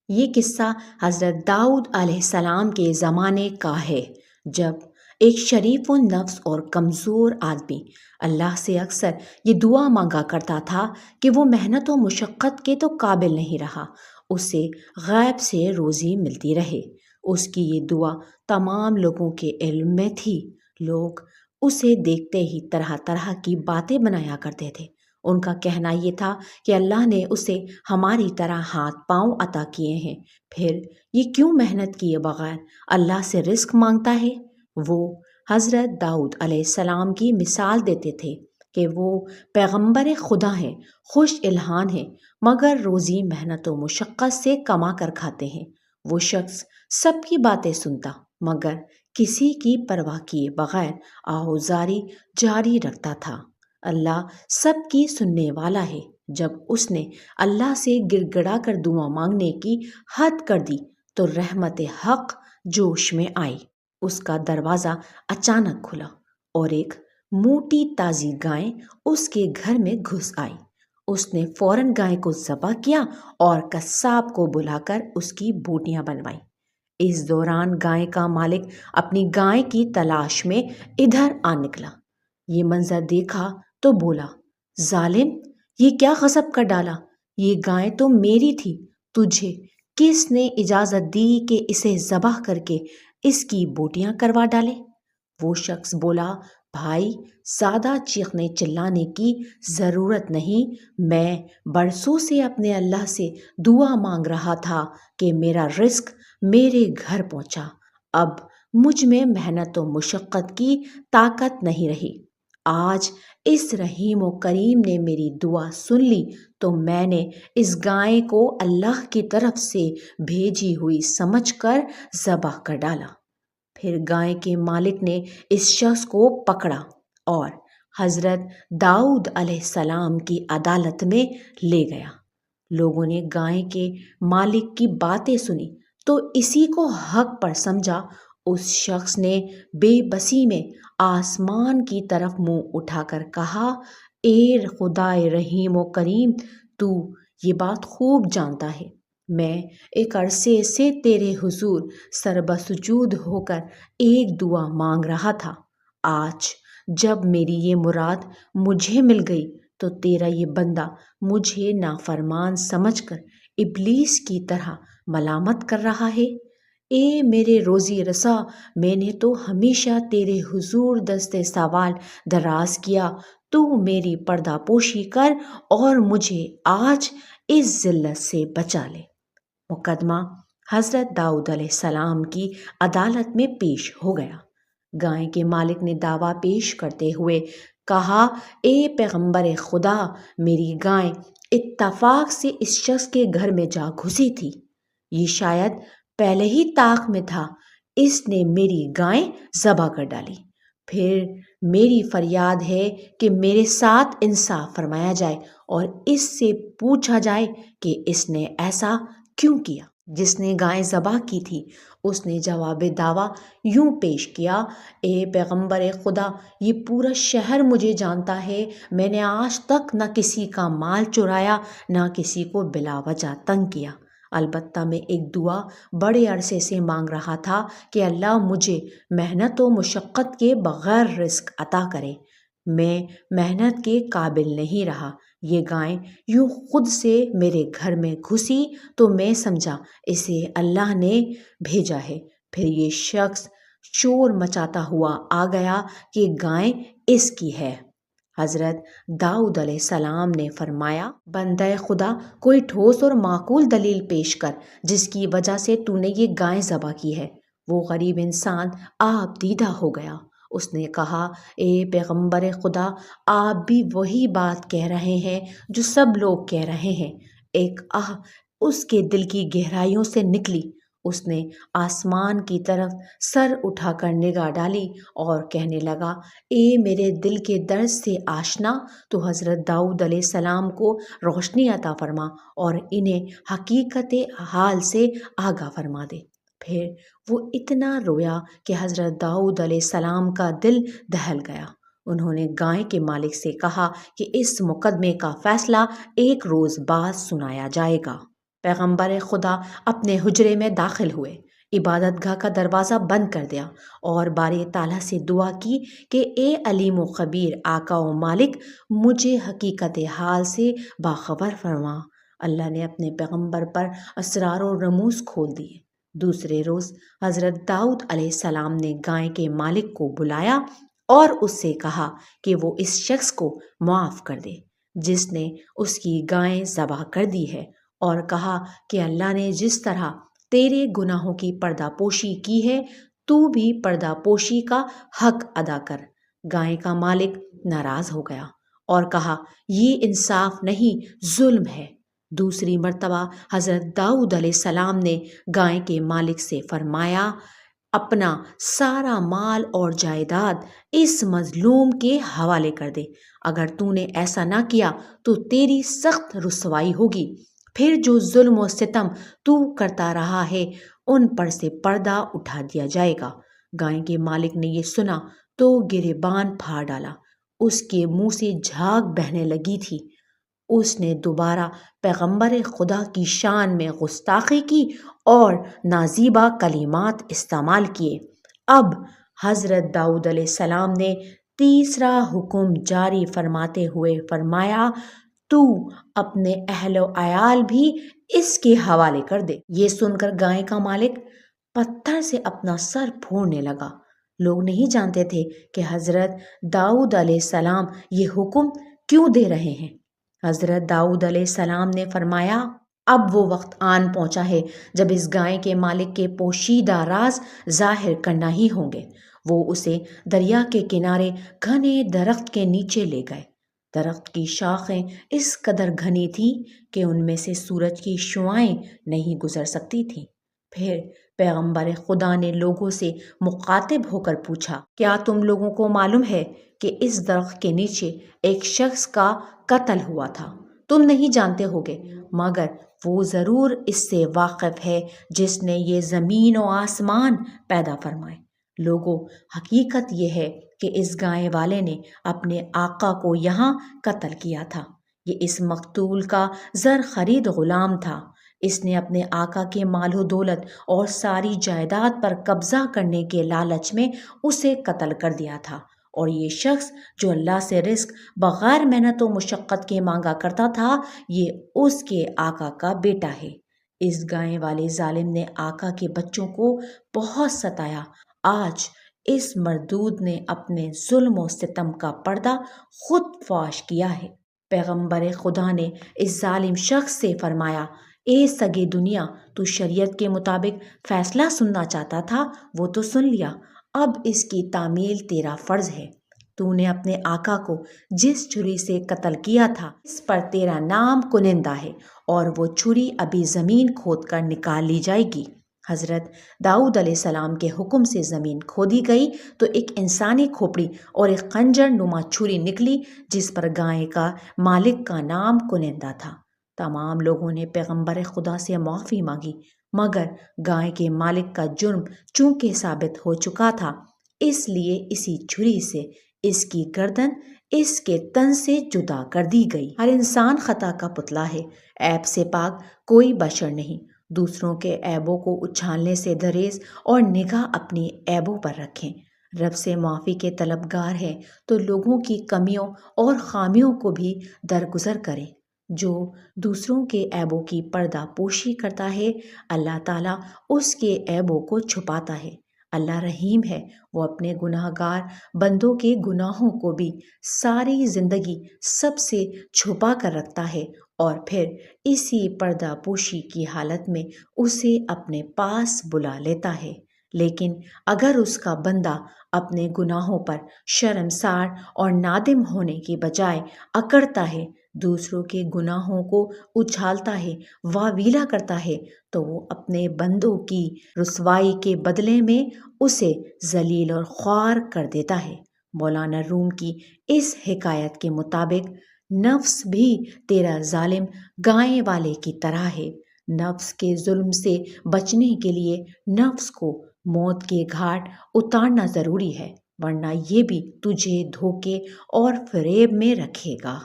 یہ قصہ حضرت داؤد علیہ السلام کے زمانے کا ہے، جب ایک شریف النفس اور کمزور آدمی اللہ سے اکثر یہ دعا مانگا کرتا تھا کہ وہ محنت و مشقت کے تو قابل نہیں رہا، اسے غیب سے روزی ملتی رہے۔ اس کی یہ دعا تمام لوگوں کے علم میں تھی۔ لوگ اسے دیکھتے ہی طرح طرح کی باتیں بنایا کرتے تھے۔ ان کا کہنا یہ تھا کہ اللہ نے اسے ہماری طرح ہاتھ پاؤں عطا کیے ہیں، پھر یہ کیوں محنت کیے بغیر اللہ سے رزق مانگتا ہے؟ وہ حضرت داؤد علیہ السلام کی مثال دیتے تھے کہ وہ پیغمبر خدا ہیں، خوش الحان ہیں، مگر روزی محنت و مشقت سے کما کر کھاتے ہیں۔ وہ شخص سب کی باتیں سنتا مگر کسی کی پرواہ کیے بغیر آہوزاری جاری رکھتا تھا۔ اللہ سب کی سننے والا ہے۔ جب اس نے اللہ سے گڑ گڑا کر دعا مانگنے کی حد کر دی تو رحمت حق جوش میں آئی۔ اس کا دروازہ اچانک کھلا اور ایک موٹی تازی گائے اس کے گھر میں گھس آئی۔ اس نے فوراً گائے کو ذبح کیا اور قصاب کو بلا کر اس کی بوٹیاں بنوائیں۔ اس دوران گائے کا مالک اپنی گائے کی تلاش میں ادھر آ نکلا۔ یہ منظر دیکھا تو بولا، ظالم، یہ کیا غصب کر ڈالا؟ یہ گائے تو میری تھی، تجھے کس نے اجازت دی کہ اسے ذبح کر کے اس کی بوٹیاں کروا ڈالے؟ وہ شخص بولا، بھائی، زیادہ چیخنے چلانے کی ضرورت نہیں، میں برسوں سے اپنے اللہ سے دعا مانگ رہا تھا کہ میرا رزق میرے گھر پہنچا۔ اب مجھ میں محنت و مشقت کی طاقت نہیں رہی۔ آج اس رحیم و کریم نے میری دعا سن لی تو میں نے اس گائے کو اللہ کی طرف سے بھیجی ہوئی سمجھ کر ذبح کر ڈالا۔ پھر گائے کے مالک نے اس شخص کو پکڑا اور حضرت داؤد علیہ السلام کی عدالت میں لے گیا۔ لوگوں نے گائے کے مالک کی باتیں سنی تو اسی کو حق پر سمجھا۔ اس شخص نے بے بسی میں آسمان کی طرف منہ اٹھا کر کہا، اے خدائے رحیم و کریم، تو یہ بات خوب جانتا ہے، میں ایک عرصے سے تیرے حضور سربسجود ہو کر ایک دعا مانگ رہا تھا۔ آج جب میری یہ مراد مجھے مل گئی تو تیرا یہ بندہ مجھے نافرمان سمجھ کر ابلیس کی طرح ملامت کر رہا ہے۔ اے میرے روزی رسا، میں نے تو ہمیشہ تیرے حضور دست سوال دراز کیا، تو میری پردہ پوشی کر اور مجھے آج اس ذلت سے بچا لے۔ مقدمہ حضرت داؤد علیہ السلام کی عدالت میں پیش ہو گیا۔ گائے کے مالک نے دعویٰ پیش کرتے ہوئے کہا، اے پیغمبر خدا، میری گائے اتفاق سے اس شخص کے گھر میں جا گھسی تھی۔ یہ شاید پہلے ہی طاق میں تھا، اس نے میری گائے ذبح کر ڈالی۔ پھر میری فریاد ہے کہ میرے ساتھ انصاف فرمایا جائے اور اس سے پوچھا جائے کہ اس نے ایسا کیوں کیا۔ جس نے گائے ذبح کی تھی اس نے جواب دعویٰ یوں پیش کیا، اے پیغمبر خدا، یہ پورا شہر مجھے جانتا ہے، میں نے آج تک نہ کسی کا مال چرایا نہ کسی کو بلا وجہ تنگ کیا۔ البتہ میں ایک دعا بڑے عرصے سے مانگ رہا تھا کہ اللہ مجھے محنت و مشقت کے بغیر رزق عطا کرے۔ میں محنت کے قابل نہیں رہا، یہ گائے یوں خود سے میرے گھر میں گھسی تو میں سمجھا اسے اللہ نے بھیجا ہے۔ پھر یہ شخص شور مچاتا ہوا آ گیا کہ گائے اس کی ہے۔ حضرت داؤد علیہ السلام نے فرمایا، بندہ خدا، کوئی ٹھوس اور معقول دلیل پیش کر جس کی وجہ سے تو نے یہ گائے ذبح کی ہے۔ وہ غریب انسان آپ دیدہ ہو گیا۔ اس نے کہا، اے پیغمبر خدا، آپ بھی وہی بات کہہ رہے ہیں جو سب لوگ کہہ رہے ہیں۔ ایک آہ اس کے دل کی گہرائیوں سے نکلی۔ اس نے آسمان کی طرف سر اٹھا کر نگاہ ڈالی اور کہنے لگا، اے میرے دل کے درد سے آشنا، تو حضرت داؤد علیہ السلام کو روشنی عطا فرما اور انہیں حقیقت حال سے آگاہ فرما دے۔ پھر وہ اتنا رویا کہ حضرت داؤد علیہ السلام کا دل دہل گیا۔ انہوں نے گائے کے مالک سے کہا کہ اس مقدمے کا فیصلہ ایک روز بعد سنایا جائے گا۔ پیغمبر خدا اپنے حجرے میں داخل ہوئے، عبادت گاہ کا دروازہ بند کر دیا اور باری تعالیٰ سے دعا کی کہ اے علیم و خبیر آقا و مالک، مجھے حقیقت حال سے باخبر فرما۔ اللہ نے اپنے پیغمبر پر اسرار و رموز کھول دیے۔ دوسرے روز حضرت داؤد علیہ السلام نے گائے کے مالک کو بلایا اور اس سے کہا کہ وہ اس شخص کو معاف کر دے جس نے اس کی گائیں ذبح کر دی ہے، اور کہا کہ اللہ نے جس طرح تیرے گناہوں کی پردہ پوشی کی ہے، تو بھی پردہ پوشی کا حق ادا کر۔ گائے کا مالک ناراض ہو گیا اور کہا یہ انصاف نہیں، ظلم ہے۔ دوسری مرتبہ حضرت داؤد علیہ السلام نے گائے کے مالک سے فرمایا اپنا سارا مال اور جائیداد اس مظلوم کے حوالے کر دے، اگر تو نے ایسا نہ کیا تو تیری سخت رسوائی ہوگی، پھر جو ظلم و ستم تو کرتا رہا ہے ان پر سے پردہ اٹھا دیا جائے گا۔ گائے کے مالک نے یہ سنا تو گریبان پھاڑ ڈالا، اس کے منہ سے جھاگ بہنے لگی تھی۔ اس نے دوبارہ پیغمبر خدا کی شان میں گستاخی کی اور نازیبا کلمات استعمال کیے۔ اب حضرت داؤد علیہ السلام نے تیسرا حکم جاری فرماتے ہوئے فرمایا تو اپنے اہل و عیال بھی اس کے حوالے کر دے۔ یہ سن کر گائے کا مالک پتھر سے اپنا سر پھوڑنے لگا۔ لوگ نہیں جانتے تھے کہ حضرت داؤد علیہ السلام یہ حکم کیوں دے رہے ہیں۔ حضرت داؤد علیہ السلام نے فرمایا اب وہ وقت آن پہنچا ہے جب اس گائے کے مالک کے پوشیدہ راز ظاہر کرنا ہی ہوں گے۔ وہ اسے دریا کے کنارے گھنے درخت کے نیچے لے گئے۔ درخت کی شاخیں اس قدر گھنی تھیں کہ ان میں سے سورج کی شعاعیں نہیں گزر سکتی تھیں۔ پھر پیغمبر خدا نے لوگوں سے مخاطب ہو کر پوچھا کیا تم لوگوں کو معلوم ہے کہ اس درخت کے نیچے ایک شخص کا قتل ہوا تھا؟ تم نہیں جانتے ہوگے، مگر وہ ضرور اس سے واقف ہے جس نے یہ زمین و آسمان پیدا فرمائے۔ لوگوں، حقیقت یہ ہے کہ اس گائے والے نے اپنے آقا کو یہاں قتل کیا تھا۔ یہ اس مقتول کا زر خرید غلام تھا۔ اس نے اپنے آقا کے مال و دولت اور ساری جائیداد پر قبضہ کرنے کے لالچ میں اسے قتل کر دیا تھا، اور یہ شخص جو اللہ سے رزق بغیر محنت و مشقت کے مانگا کرتا تھا، یہ اس کے آقا کا بیٹا ہے۔ اس گائے والے ظالم نے آقا کے بچوں کو بہت ستایا۔ آج اس مردود نے اپنے ظلم و ستم کا پردہ خود فاش کیا ہے۔ پیغمبر خدا نے اس ظالم شخص سے فرمایا اے سگے دنیا، تو شریعت کے مطابق فیصلہ سننا چاہتا تھا، وہ تو سن لیا، اب اس کی تعمیل تیرا فرض ہے۔ تو نے اپنے آقا کو جس چھری سے قتل کیا تھا اس پر تیرا نام کنندہ ہے، اور وہ چھری ابھی زمین کھود کر نکال لی جائے گی۔ حضرت داؤد علیہ السلام کے حکم سے زمین کھودی گئی تو ایک انسانی کھوپڑی اور ایک خنجر نما چھری نکلی جس پر گائے کا مالک کا نام کنندہ تھا۔ تمام لوگوں نے پیغمبر خدا سے معافی مانگی، مگر گائے کے مالک کا جرم چونکہ ثابت ہو چکا تھا، اس لیے اسی چھری سے اس کی گردن اس کے تن سے جدا کر دی گئی۔ ہر انسان خطا کا پتلا ہے، عیب سے پاک کوئی بشر نہیں۔ دوسروں کے عیبوں کو اچھالنے سے دریز اور نگاہ اپنی عیبوں پر رکھیں۔ رب سے معافی کے طلبگار ہیں تو لوگوں کی کمیوں اور خامیوں کو بھی درگزر کریں۔ جو دوسروں کے عیبوں کی پردہ پوشی کرتا ہے، اللہ تعالیٰ اس کے عیبوں کو چھپاتا ہے۔ اللہ رحیم ہے، وہ اپنے گناہ گار بندوں کے گناہوں کو بھی ساری زندگی سب سے چھپا کر رکھتا ہے، اور پھر اسی پردہ پوشی کی حالت میں اسے اپنے پاس بلا لیتا ہے۔ لیکن اگر اس کا بندہ اپنے گناہوں پر شرمسار اور نادم ہونے کی بجائے اکڑتا ہے، دوسروں کے گناہوں کو اچھالتا ہے، واویلا کرتا ہے، تو وہ اپنے بندوں کی رسوائی کے بدلے میں اسے ذلیل اور خوار کر دیتا ہے۔ مولانا روم کی اس حکایت کے مطابق نفس بھی تیرا ظالم گائے والے کی طرح ہے۔ نفس کے ظلم سے بچنے کے لیے نفس کو موت کے گھاٹ اتارنا ضروری ہے، ورنہ یہ بھی تجھے دھوکے اور فریب میں رکھے گا۔